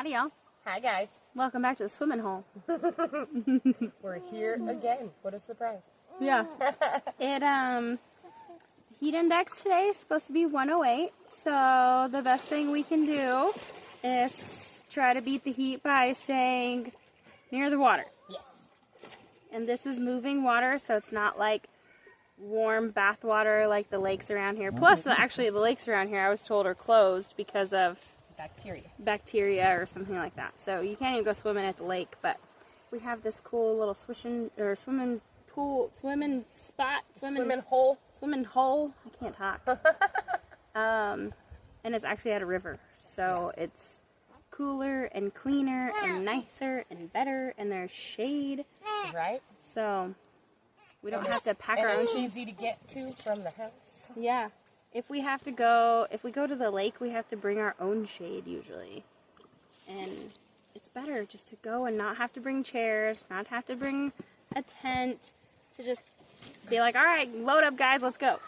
Howdy, y'all. Hi, guys. Welcome back to the swimming hole. We're here again. What a surprise. Yeah. Heat index today is supposed to be 108, so the best thing we can do is try to beat the heat by staying near the water. Yes. And this is moving water, so it's not like warm bath water like the lakes around here. Plus, actually, the lakes around here, I was told, are closed because of bacteria or something like that. So you can't even go swimming at the lake, but we have this cool little swimming hole. I can't talk. And it's actually at a river, so it's cooler and cleaner and nicer and better, and there's shade. Right. So we don't have to pack our own. It's easy to get to from the house. Yeah. If we go to the lake, we have to bring our own shade usually. And it's better just to go and not have to bring chairs, not have to bring a tent, to just be like, all right, load up, guys, let's go.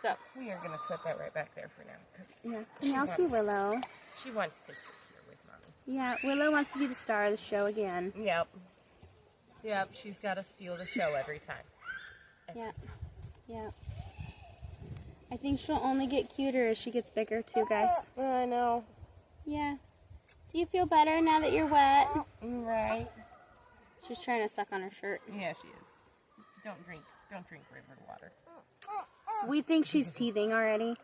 So we are going to set that right back there for now. Yeah. Can y'all see Willow? She wants to sit here with Mommy. Yeah, Willow wants to be the star of the show again. Yep. Yep, she's got to steal the show every time. Yeah. Yeah. I think she'll only get cuter as she gets bigger too, guys. I know. Yeah. Do you feel better now that you're wet? Right. She's trying to suck on her shirt. Yeah, she is. Don't drink river water. We think she's teething already.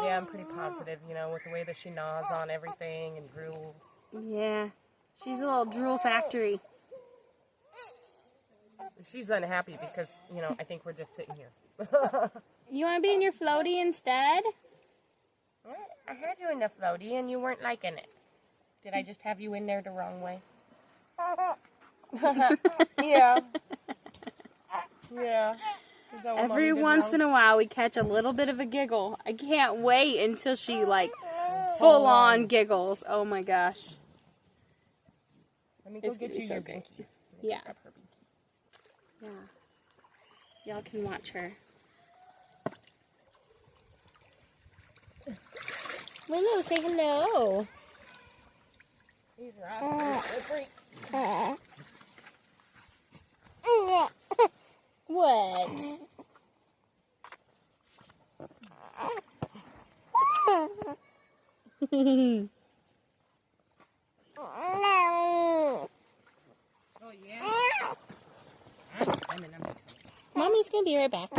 Yeah, I'm pretty positive, with the way that she gnaws on everything and drools. Yeah. She's a little drool factory. She's unhappy because, I think we're just sitting here. You want to be in your floaty instead? What? I had you in the floaty and you weren't liking it. Did I just have you in there the wrong way? Yeah. Yeah. Every once in a while we catch a little bit of a giggle. I can't wait until she full on giggles. Oh my gosh. Let me go get you your binky. Yeah. Yeah. Y'all can watch her. Willow, say hello. He's right. What? Oh, yeah? I'm in. Mommy's gonna be right back.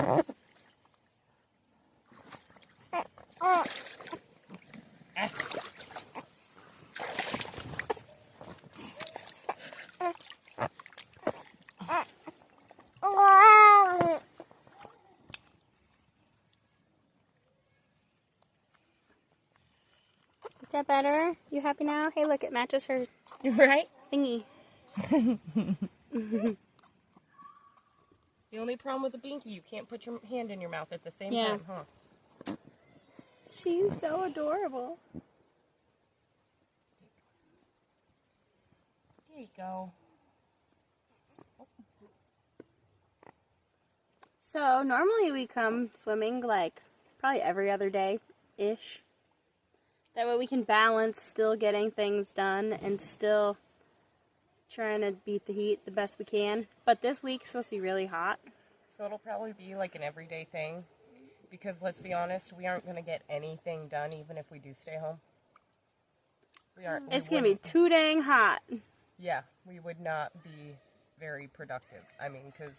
Is that better? You happy now? Hey, look, it matches her thingy. The only problem with a binky, you can't put your hand in your mouth at the same time, huh? She's so adorable. There you go. So, normally we come swimming probably every other day-ish. That way we can balance still getting things done and still trying to beat the heat the best we can. But this week's supposed to be really hot. So it'll probably be like an everyday thing. Because let's be honest, we aren't going to get anything done even if we do stay home. It's going to be too dang hot. Yeah, we would not be very productive. I mean, because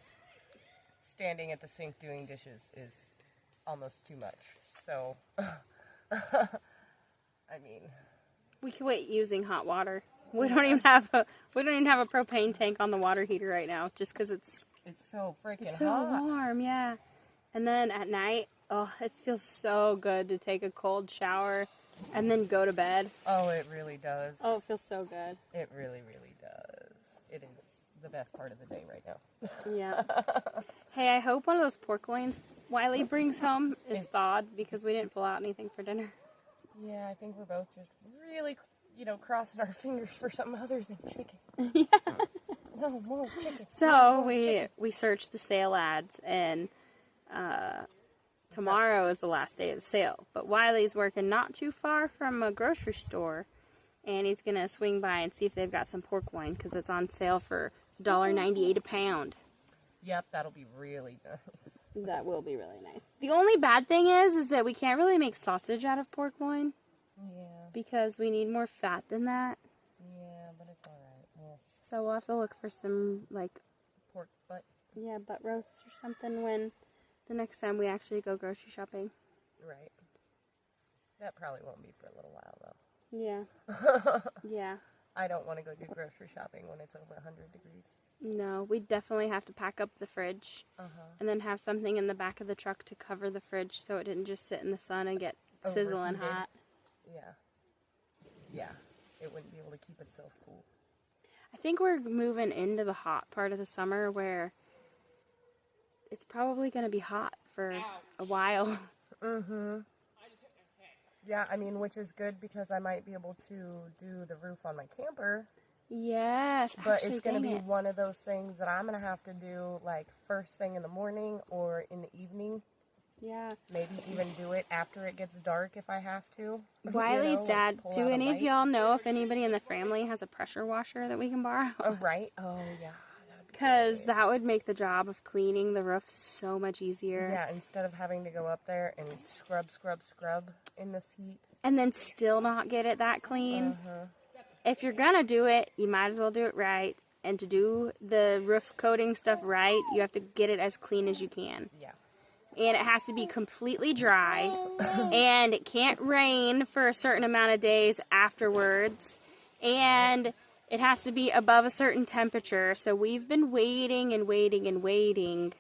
standing at the sink doing dishes is almost too much. So, I mean, we can wait using hot water. We don't even have a propane tank on the water heater right now, just because it's so freaking hot. It's so warm, yeah. And then at night, it feels so good to take a cold shower and then go to bed. Oh, it really does. Oh, it feels so good. It really, really does. It is the best part of the day right now. Yeah. Hey, I hope one of those pork loins Wiley brings home is thawed because we didn't pull out anything for dinner. Yeah, I think we're both just really, crossing our fingers for something other than chicken. Yeah. No more chicken. So we searched the sale ads, and tomorrow is the last day of the sale. But Wiley's working not too far from a grocery store, and he's gonna swing by and see if they've got some pork loin because it's on sale for $1.98 a pound. Yep, that'll be really nice. That will be really nice. The only bad thing is that we can't really make sausage out of pork loin. Yeah. Because we need more fat than that. Yeah, but it's alright. Well, so we'll have to look for some, like... pork butt? Yeah, butt roast or something when the next time we actually go grocery shopping. Right. That probably won't be for a little while, though. Yeah. Yeah. I don't want to go do grocery shopping when it's over 100 degrees. No, we definitely have to pack up the fridge. And then have something in the back of the truck to cover the fridge so it didn't just sit in the sun and get sizzling hot. Yeah. Yeah. It wouldn't be able to keep itself cool. I think we're moving into the hot part of the summer where it's probably going to be hot for a while. Yeah, I mean, which is good because I might be able to do the roof on my camper. Yes. But actually, it's going to be one of those things that I'm going to have to do like first thing in the morning or in the evening. Yeah. Maybe even do it after it gets dark if I have to. Wiley's dad, do any of y'all know if anybody in the family has a pressure washer that we can borrow? Oh, right? Oh, yeah. Because that would make the job of cleaning the roof so much easier. Yeah, instead of having to go up there and scrub in this heat. And then still not get it that clean. If you're going to do it, you might as well do it right. And to do the roof coating stuff right, you have to get it as clean as you can. Yeah. And it has to be completely dry. And it can't rain for a certain amount of days afterwards. And it has to be above a certain temperature. So we've been waiting and waiting and waiting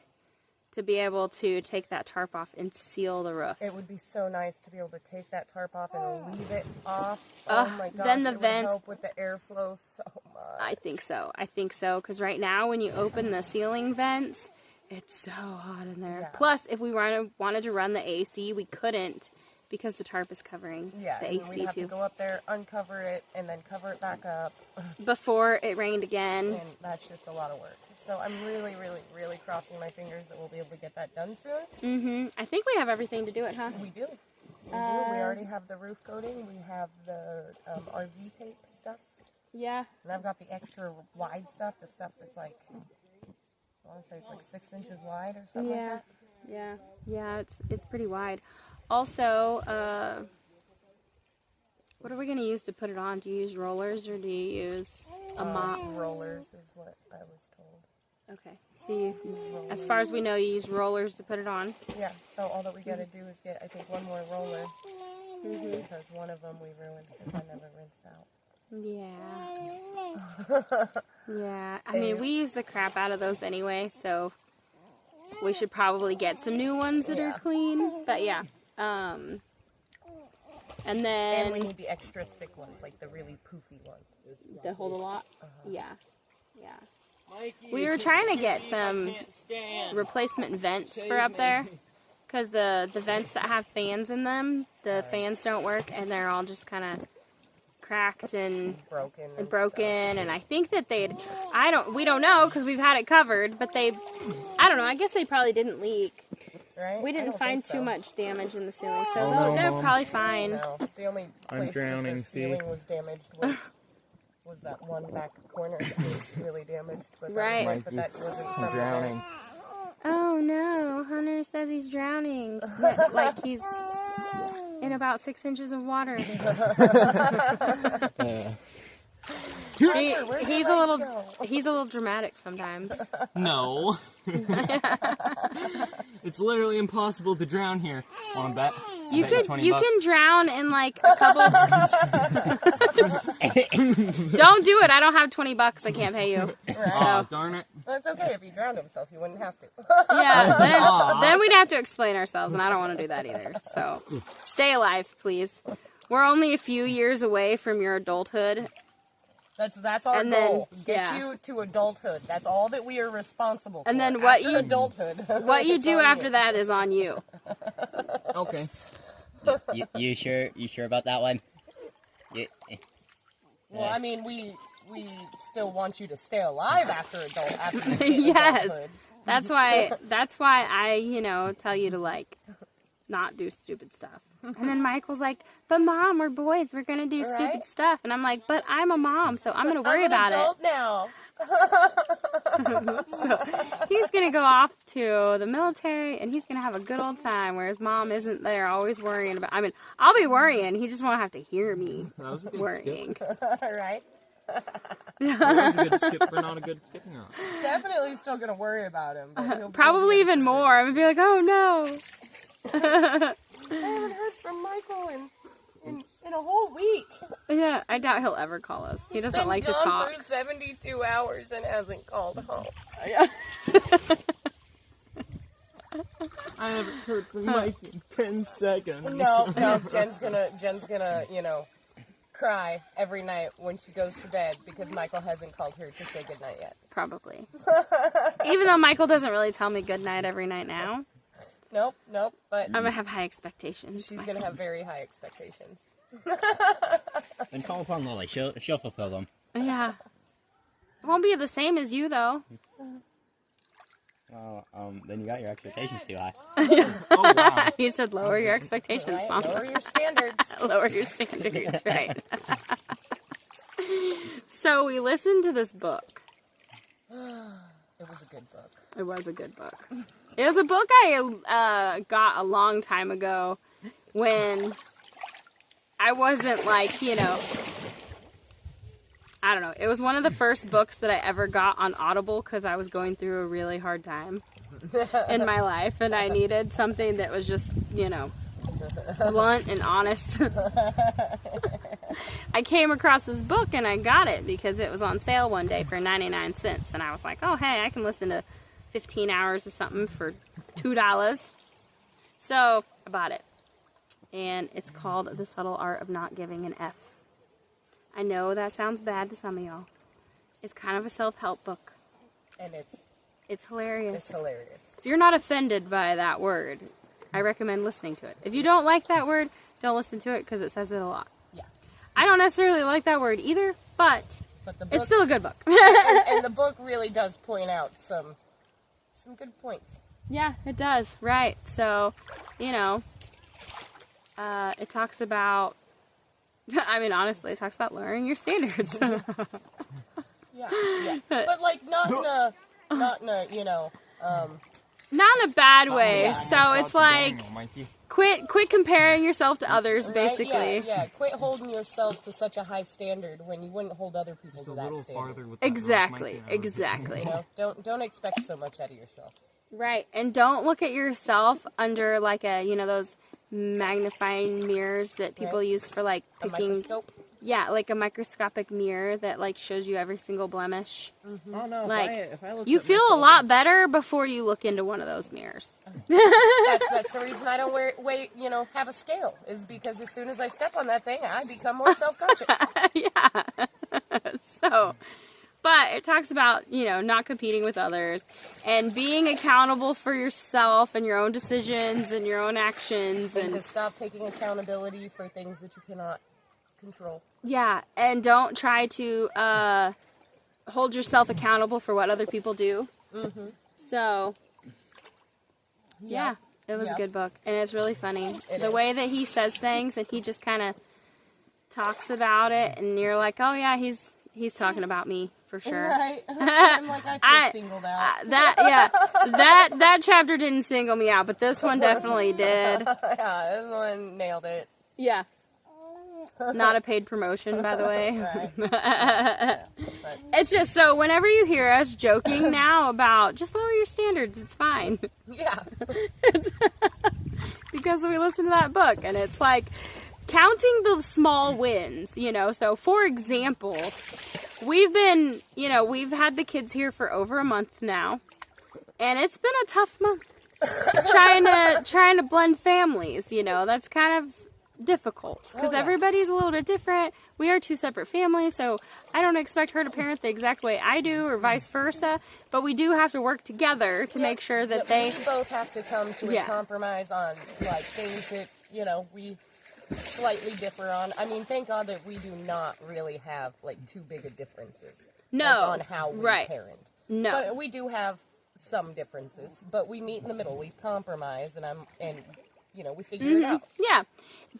to be able to take that tarp off and seal the roof. It would be so nice to be able to take that tarp off and leave it off. Oh my gosh, then the it vents, would help with the airflow so much. I think so. I think so. Because right now when you open the ceiling vents, it's so hot in there. Yeah. Plus, if we wanted to run the AC, we couldn't because the tarp is covering the AC we'd have to go up there, uncover it, and then cover it back up. Before it rained again. And that's just a lot of work. So I'm really, really, really crossing my fingers that we'll be able to get that done soon. I think we have everything to do it, huh? We do. We already have the roof coating. We have the RV tape stuff. Yeah. And I've got the extra wide stuff, the stuff that's like, I want to say it's like 6 inches wide or something like that. Yeah. Yeah, it's pretty wide. Also, what are we going to use to put it on? Do you use rollers or do you use a mop? Rollers is what I was told. Okay. So as far as we know, you use rollers to put it on. Yeah, so all that we got to do is get, I think, one more roller. Because one of them we ruined because I never rinsed out. Yeah. Yeah. I mean, we use the crap out of those anyway, so we should probably get some new ones that are clean. But yeah. And then... And we need the extra thick ones, like the really poofy ones. That hold a lot? Yeah. Yeah. We were trying to get some replacement vents for up there. Because the vents that have fans in them, the fans don't work, and they're all just kind of cracked and broken. And I think that we don't know because we've had it covered, but I don't know, I guess they probably didn't leak. Right? We didn't find too much damage in the ceiling, so they're probably fine. No, the only place that the ceiling was damaged was that one back corner that was really damaged. But right. But that wasn't from drowning. Oh no, Hunter says he's drowning. Like he's in about 6 inches of water. He's a little dramatic sometimes. No. It's literally impossible to drown here. Want to bet? You can drown in like a couple. Don't do it. I don't have $20. I can't pay you. Right. Oh, darn it. That's okay. If he drowned himself, you wouldn't have to. Yeah. Then we'd have to explain ourselves, and I don't want to do that either. So, stay alive, please. We're only a few years away from your adulthood. That's our goal. Get you to adulthood. That's all that we are responsible for. And then adulthood. What you do after that is on you. Okay. You sure about that one? Well, I mean, we still want you to stay alive after you hit yes. adulthood. That's why I, tell you to like not do stupid stuff. And then Michael's like, but Mom, we're boys. We're going to do stupid stuff. And I'm like, but I'm a mom, so I'm going to worry about I'm an it. adult now. So he's going to go off to the military, and he's going to have a good old time, whereas Mom isn't there always worrying about... I mean, I'll be worrying. He just won't have to hear me That was a good worrying. Right? That was a good skip for not a good skipping rope. Definitely still going to worry about him. But he'll Probably be even more. I'm going to be like, oh, no. I haven't heard from Michael in a whole week. Yeah, I doubt he'll ever call us. He doesn't like to He's been talk. gone for 72 hours and hasn't called home. I haven't heard from Mike in 10 seconds. No, Jen's gonna, cry every night when she goes to bed because Michael hasn't called her to say goodnight yet. Probably. Even though Michael doesn't really tell me goodnight every night now. Nope, but I'm going to have high expectations. she's gonna have very high expectations. Then call upon Lily. She'll fulfill them. Yeah. It won't be the same as you, though. Well, then you got your expectations too high. Oh, wow. He said lower your expectations, Right? Mom. Lower your standards. Lower your standards, right. So we listened to this book. It was a good book. It was a good book. It was a book I got a long time ago when I wasn't like, I don't know. It was one of the first books that I ever got on Audible because I was going through a really hard time in my life and I needed something that was just, blunt and honest. I came across this book and I got it because it was on sale one day for 99 cents and I was like, oh, hey, I can listen to 15 hours or something for $2. So I bought it. And it's called The Subtle Art of Not Giving an F. I know that sounds bad to some of y'all. It's kind of a self-help book. And It's hilarious. it's hilarious. If you're not offended by that word, I recommend listening to it. If you don't like that word, don't listen to it because it says it a lot. Yeah. I don't necessarily like that word either, but the book, it's still a good book. and the book really does point out some good points. Yeah, it does. Right. So, it talks about, honestly, it talks about lowering your standards. Yeah. But like not in a not in a bad way. Yeah. So it's like, quit comparing yourself to others, right? basically. Yeah. Quit holding yourself to such a high standard when you wouldn't hold other people to that standard. Exactly. Don't expect so much out of yourself. Right. And don't look at yourself under like those magnifying mirrors that people use for like A picking. microscope. Yeah, like a microscopic mirror that like shows you every single blemish. Mm-hmm. Oh no! Like if I you feel a lot better before you look into one of those mirrors. That's the reason I don't have a scale, is because as soon as I step on that thing, I become more self-conscious. Yeah. So, but it talks about, not competing with others and being accountable for yourself and your own decisions and your own actions And to stop taking accountability for things that you cannot control. Yeah, and don't try to hold yourself accountable for what other people do. Mm-hmm. So, yeah, it was a good book, and it's really funny. The way that he says things, and he just kind of talks about it, and you're like, oh yeah, he's talking about me for sure. Right. I'm like, I feel singled out. That chapter didn't single me out, but this one definitely did. Yeah, this one nailed it. Yeah. Not a paid promotion, by the way. Right. It's just so whenever you hear us joking now about just lower your standards, it's fine. Yeah. Because we listen to that book, and it's like counting the small wins, So, for example, we've had the kids here for over a month now, and it's been a tough month trying to blend families. That's kind of difficult because everybody's a little bit different. We are two separate families, so I don't expect her to parent the exact way I do or vice versa, but we do have to work together to make sure that we both have to come to a compromise on like things that we slightly differ on. I mean, thank God that we do not really have like too big of differences on how we parent. No, but we do have some differences, but we meet in the middle. We compromise, and we figured it out. Yeah.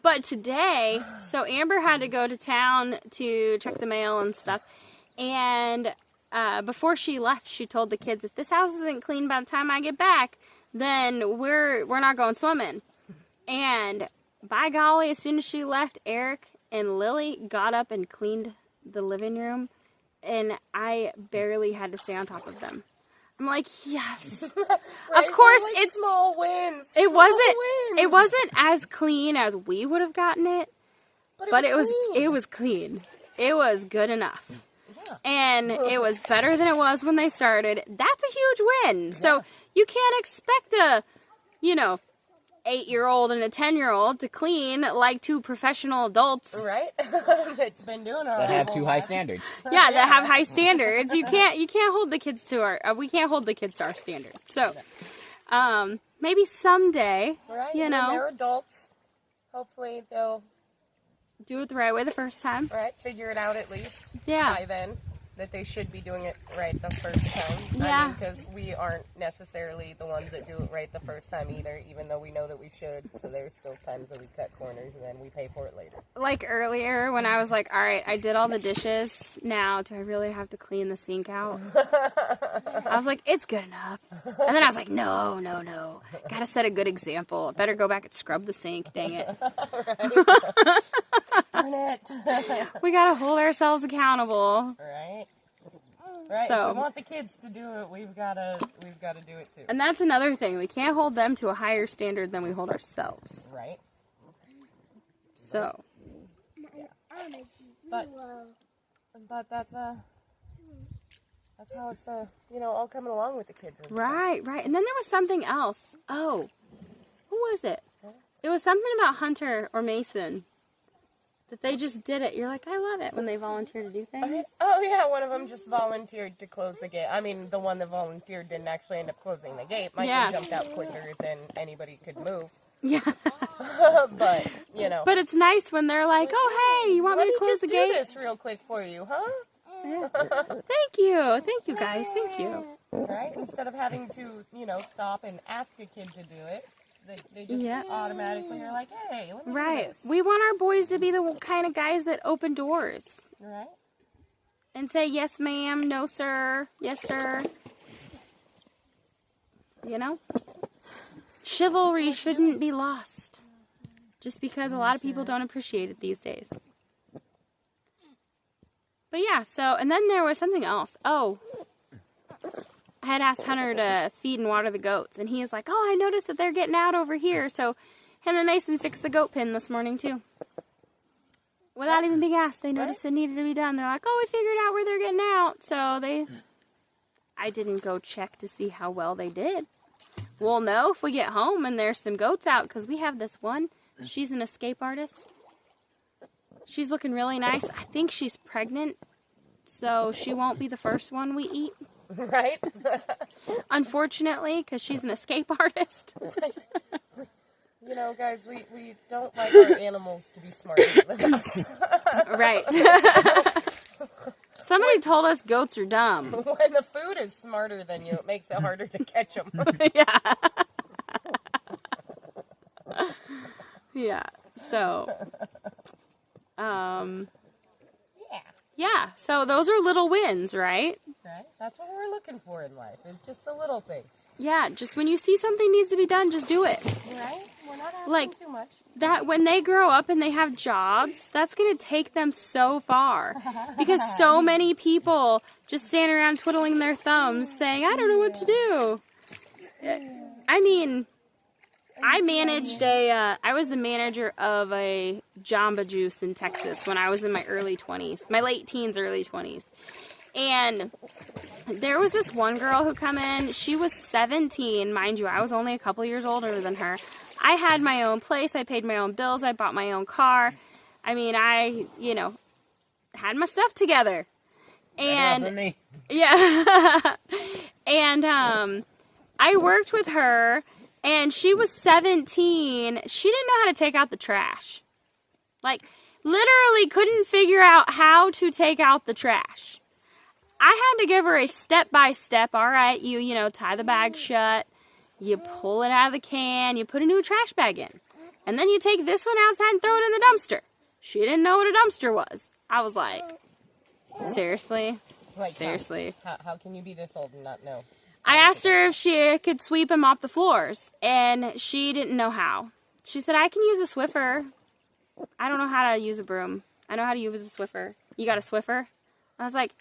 But today, so Amber had to go to town to check the mail and stuff. And before she left, she told the kids, if this house isn't clean by the time I get back, then we're not going swimming. And by golly, as soon as she left, Eric and Lily got up and cleaned the living room. And I barely had to stay on top of them. I'm like, yes. Right? Of course, like it's small wins. It wasn't as clean as we would have gotten it, but it was clean. It was good enough. Yeah. And it was better than it was when they started. That's a huge win. Yeah. So you can't expect a, 8-year-old and a 10-year-old to clean like two professional adults. Right? It's been doing all right. That have too high standards. Yeah, that have high standards. You can't hold the kids to our we can't hold the kids to our standards. So maybe someday, right? When they're adults, hopefully they'll do it the right way the first time. Right? Figure it out at least. Yeah. By then. That they should be doing it right the first time. Yeah. Because we aren't necessarily the ones that do it right the first time either, even though we know that we should. So there's still times that we cut corners and then we pay for it later. Like earlier when I was like, all right, I did all the dishes. Now, do I really have to clean the sink out? I was like, it's good enough. And then I was like, no. Gotta set a good example. Better go back and scrub the sink, dang it. Darn it. We gotta hold ourselves accountable. Right. Right. So, if we want the kids to do it, we've gotta do it too. And that's another thing. We can't hold them to a higher standard than we hold ourselves. Right. So. Yeah. But that's how it's all coming along with the kids. And right. And then there was something else. Oh, who was it? It was something about Hunter or Mason. That they just did it. You're like, I love it when they volunteer to do things. Oh, yeah, one of them just volunteered to close the gate. I mean, the one that volunteered didn't actually end up closing the gate. Michael jumped out quicker than anybody could move. Yeah. But, But it's nice when they're like, oh, hey, you want me to close the gate? Let me just do this real quick for you, huh? Yeah. Thank you. Thank you, guys. Thank you. Right? Instead of having to, stop and ask a kid to do it. They just automatically are like, hey, let me do this. We want our boys to be the kind of guys that open doors. Right. And say, yes, ma'am, no, sir, yes, sir. Chivalry shouldn't be lost. Just because a lot of people don't appreciate it these days. But yeah, and then there was something else. Oh. I had asked Hunter to feed and water the goats, and he's like, oh, I noticed that they're getting out over here, so him and Mason fixed the goat pen this morning, too. Without even being asked, they noticed it needed to be done. They're like, oh, we figured out where they're getting out, so I didn't go check to see how well they did. We'll know if we get home and there's some goats out, because we have this one. She's an escape artist. She's looking really nice. I think she's pregnant, so she won't be the first one we eat. Right? Unfortunately, because she's an escape artist. Guys, we don't like our animals to be smarter than us. Right. Somebody told us goats are dumb. When the food is smarter than you, it makes it harder to catch them. Yeah. Yeah. So, yeah. So those are little wins, right? Right. That's what we're looking for in life. It's just the little things. Yeah. Just when you see something needs to be done, just do it. Right. We're not asking too much. That when they grow up and they have jobs, that's going to take them so far. Because so many people just stand around twiddling their thumbs saying, I don't know what to do. I mean, I was the manager of a Jamba Juice in Texas when I was in my early 20s, my late teens, early 20s. And there was this one girl who come in, she was 17, mind you, I was only a couple years older than her. I had my own place, I paid my own bills, I bought my own car. I mean, I had my stuff together. And than me. Yeah. And I worked with her, and she was 17. She didn't know how to take out the trash. Like, literally couldn't figure out how to take out the trash. I had to give her a step-by-step, all right, you tie the bag shut, you pull it out of the can, you put a new trash bag in. And then you take this one outside and throw it in the dumpster. She didn't know what a dumpster was. I was like, seriously? Like, seriously? How can you be this old and not know? I asked her if she could sweep and mop the floors, and she didn't know how. She said, I can use a Swiffer. I don't know how to use a broom. I know how to use a Swiffer. You got a Swiffer? I was like,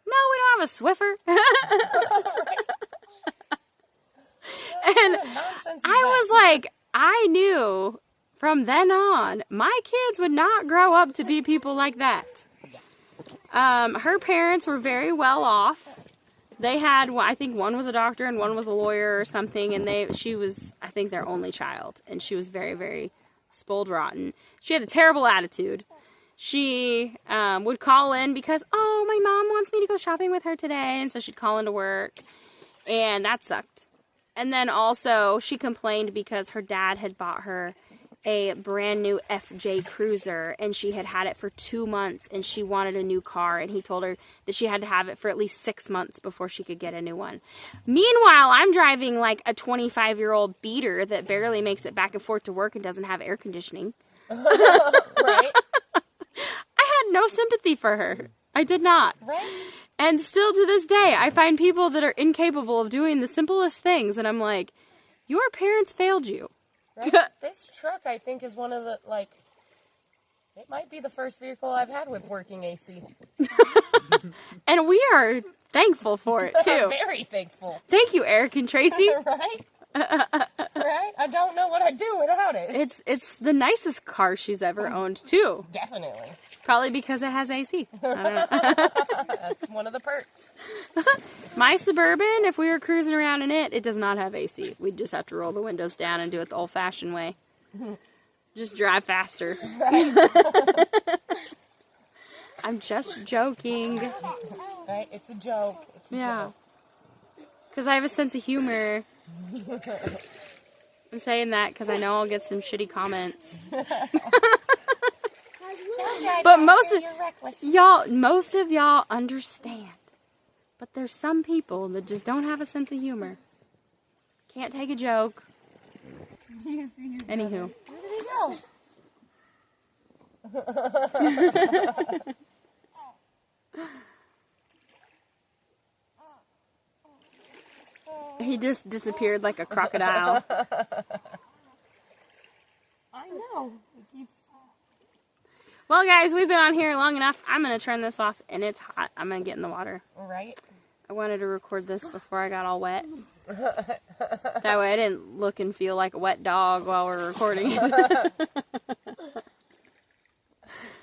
no, we don't have a Swiffer. And I was like, I knew from then on, my kids would not grow up to be people like that. Her parents were very well off. They had, I think one was a doctor and one was a lawyer or something, and she was, I think, their only child, and she was very, very spoiled rotten. She had a terrible attitude. She would call in because, oh, my mom wants me to go shopping with her today, and so she'd call into work, and that sucked. And then also, she complained because her dad had bought her a brand new FJ Cruiser, and she had had it for 2 months, and she wanted a new car, and he told her that she had to have it for at least 6 months before she could get a new one. Meanwhile, I'm driving like a 25-year-old beater that barely makes it back and forth to work and doesn't have air conditioning. Right? I had no sympathy for her. I did not. Right? And still to this day, I find people that are incapable of doing the simplest things, and I'm like, your parents failed you. Right? This truck, I think, is one of the, like, it might be the first vehicle I've had with working AC. And we are thankful for it, too. Very thankful. Thank you, Eric and Tracy. Right? Right? I don't know what I'd do without it. It's the nicest car she's ever owned, too. Definitely. Probably because it has AC. I don't know. That's one of the perks. My Suburban, if we were cruising around in it, it does not have AC. We'd just have to roll the windows down and do it the old-fashioned way. Just drive faster. Right? I'm just joking. Right? It's a joke. It's a joke. Because I have a sense of humor. I'm saying that because I know I'll get some shitty comments. But most of y'all understand. But there's some people that just don't have a sense of humor. Can't take a joke. Anywho. Where did he go? He just disappeared like a crocodile. I know. He keeps... Well, guys, we've been on here long enough. I'm going to turn this off, and it's hot. I'm going to get in the water. Right? I wanted to record this before I got all wet. That way I didn't look and feel like a wet dog while we're recording it.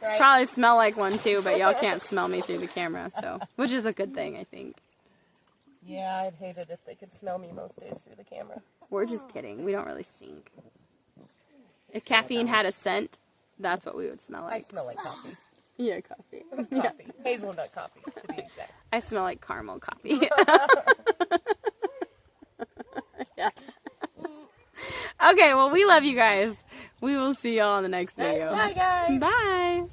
Right. Probably smell like one, too, but y'all can't smell me through the camera, so which is a good thing, I think. Yeah, I'd hate it if they could smell me most days through the camera. We're just kidding. We don't really stink. If caffeine had a scent, that's what we would smell like. I smell like coffee. Yeah, coffee. Coffee. Hazelnut coffee, to be exact. I smell like caramel coffee. Yeah. Okay, well, we love you guys. We will see y'all on the next video. Bye, guys. Bye.